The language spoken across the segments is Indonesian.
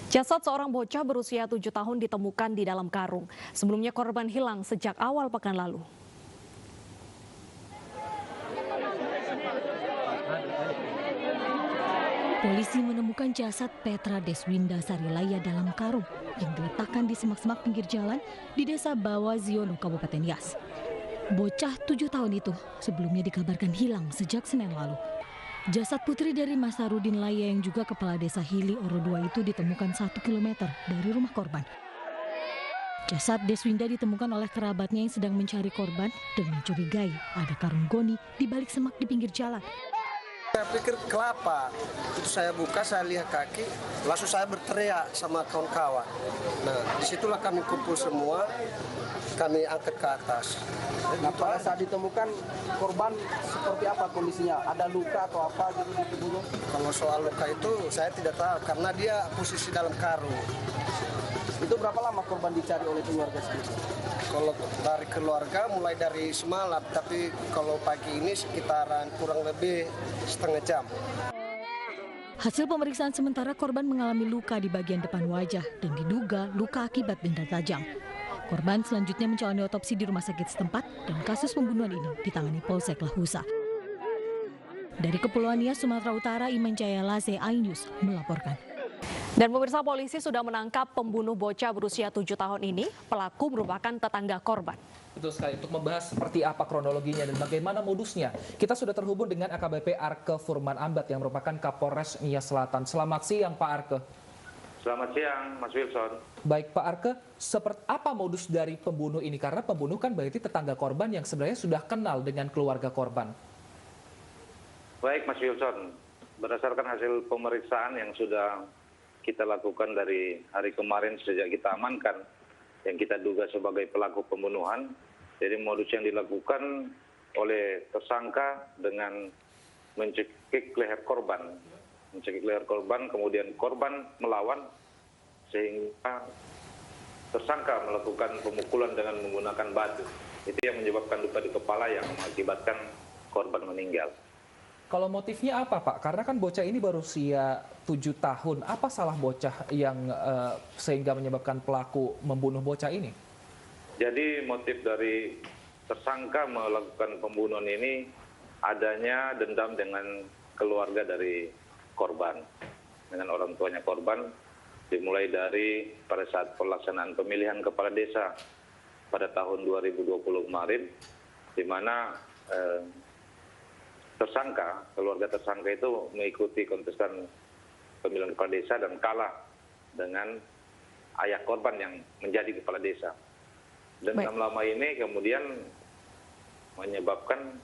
Jasad seorang bocah berusia 7 tahun ditemukan di dalam karung. Sebelumnya korban hilang sejak awal pekan lalu. Polisi menemukan jasad Petra Deswinda Sarilaya dalam karung yang diletakkan di semak-semak pinggir jalan di Desa Bawaziono, Kabupaten Nias. Bocah 7 tahun itu sebelumnya dikabarkan hilang sejak Senin lalu. Jasad putri dari Masarudin Laya yang juga kepala desa Hili Oro II itu ditemukan 1 kilometer dari rumah korban. Jasad Deswinda ditemukan oleh kerabatnya yang sedang mencari korban dan mencurigai ada karung goni di balik semak di pinggir jalan. Saya pikir kelapa, itu saya buka, saya lihat kaki, langsung saya berteriak sama kawan-kawan. Nah, disitulah kami kumpul semua, kami angkat ke atas. Nah, pada saat ditemukan korban seperti apa kondisinya? Ada luka atau apa gitu di tubuhnya? Kalau soal luka itu saya tidak tahu, karena dia posisi dalam karung. Itu berapa lama korban dicari oleh keluarga sendiri? Kalau dari keluarga mulai dari semalam, tapi kalau pagi ini sekitaran kurang lebih setengah jam. Hasil pemeriksaan sementara korban mengalami luka di bagian depan wajah dan diduga luka akibat benda tajam. Korban selanjutnya menjalani otopsi di rumah sakit setempat dan kasus pembunuhan ini ditangani Polsek Lahusa. Dari Kepulauan Nias, Sumatera Utara, Iman Jaya Lase, iNews melaporkan. Dan pemirsa, polisi sudah menangkap pembunuh bocah berusia 7 tahun ini. Pelaku merupakan tetangga korban. Betul sekali. Untuk membahas seperti apa kronologinya dan bagaimana modusnya, kita sudah terhubung dengan AKBP Arke Furman Ambat yang merupakan Kapolres Nias Selatan. Selamat siang, Pak Arke. Selamat siang, Mas Wilson. Baik, Pak Arke, seperti apa modus dari pembunuh ini? Karena pembunuh kan berarti tetangga korban yang sebenarnya sudah kenal dengan keluarga korban. Baik, Mas Wilson. Berdasarkan hasil pemeriksaan yang sudah kita lakukan dari hari kemarin sejak kita amankan yang kita duga sebagai pelaku pembunuhan. Jadi modus yang dilakukan oleh tersangka dengan mencekik leher korban. Mencekik leher korban, kemudian korban melawan sehingga tersangka melakukan pemukulan dengan menggunakan batu. Itu yang menyebabkan luka di kepala yang mengakibatkan korban meninggal. Kalau motifnya apa, Pak? Karena kan bocah ini baru usia 7 tahun. Apa salah bocah yang sehingga menyebabkan pelaku membunuh bocah ini? Jadi motif dari tersangka melakukan pembunuhan ini adanya dendam dengan keluarga dari korban. Dengan orang tuanya korban, dimulai dari pada saat pelaksanaan pemilihan kepala desa pada tahun 2020 kemarin, di mana keluarga tersangka itu mengikuti kontestan pemilihan kepala desa dan kalah dengan ayah korban yang menjadi kepala desa. Dan lama-lama ini kemudian menyebabkan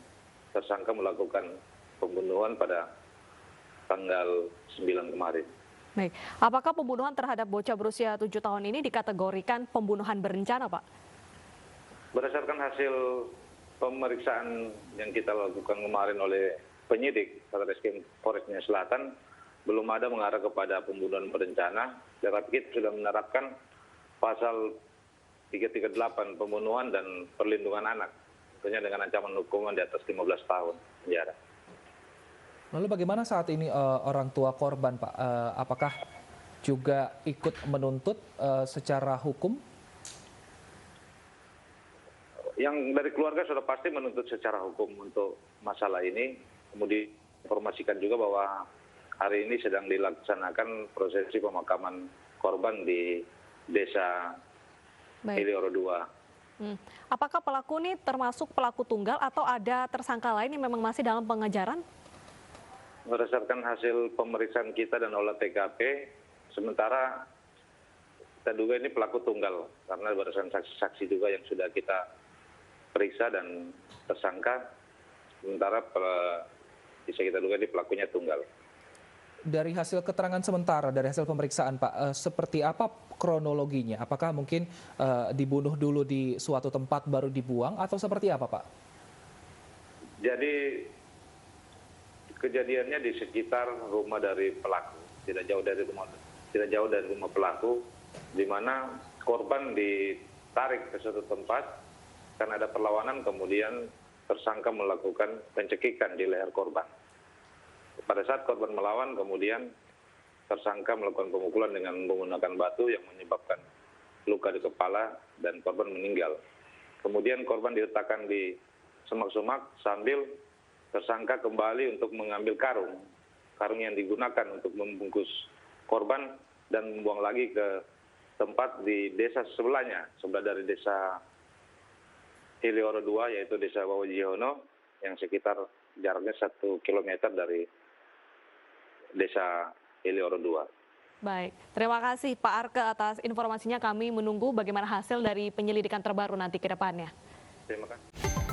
tersangka melakukan pembunuhan pada tanggal 9 kemarin. Baik, apakah pembunuhan terhadap bocah berusia 7 tahun ini dikategorikan pembunuhan berencana, Pak? Berdasarkan hasil pemeriksaan yang kita lakukan kemarin oleh penyidik Satreskrim Polres Nias Selatan, belum ada mengarah kepada pembunuhan berencana. Tetapi kita sudah menerapkan pasal 338 pembunuhan dan perlindungan anak, tentunya dengan ancaman hukuman di atas 15 tahun penjara. Lalu bagaimana saat ini orang tua korban, Pak? Apakah juga ikut menuntut secara hukum? Yang dari keluarga sudah pasti menuntut secara hukum untuk masalah ini. Kemudian informasikan juga bahwa hari ini sedang dilaksanakan prosesi pemakaman korban di desa Hili Oro II. Apakah pelaku ini termasuk pelaku tunggal atau ada tersangka lain yang memang masih dalam pengejaran? Berdasarkan hasil pemeriksaan kita dan olah TKP, sementara kita duga ini pelaku tunggal karena berdasarkan saksi-saksi juga yang sudah kita periksa dan tersangka, sementara bisa kita duga di pelakunya tunggal. Dari hasil keterangan sementara, dari hasil pemeriksaan, Pak, seperti apa kronologinya? Apakah mungkin dibunuh dulu di suatu tempat baru dibuang atau seperti apa, Pak? Jadi kejadiannya di sekitar rumah dari pelaku, tidak jauh dari rumah pelaku, di mana korban ditarik ke suatu tempat. Karena ada perlawanan, kemudian tersangka melakukan pencekikan di leher korban. Pada saat korban melawan, kemudian tersangka melakukan pemukulan dengan menggunakan batu yang menyebabkan luka di kepala dan korban meninggal. Kemudian korban diletakkan di semak-semak sambil tersangka kembali untuk mengambil karung yang digunakan untuk membungkus korban dan membuang lagi ke tempat di desa sebelahnya, sebelah dari desa Helioro 2 yaitu desa Wawajiono yang sekitar jaraknya 1 kilometer dari desa Helioro 2. Baik, terima kasih Pak Arke atas informasinya. Kami menunggu bagaimana hasil dari penyelidikan terbaru nanti ke depannya. Terima kasih.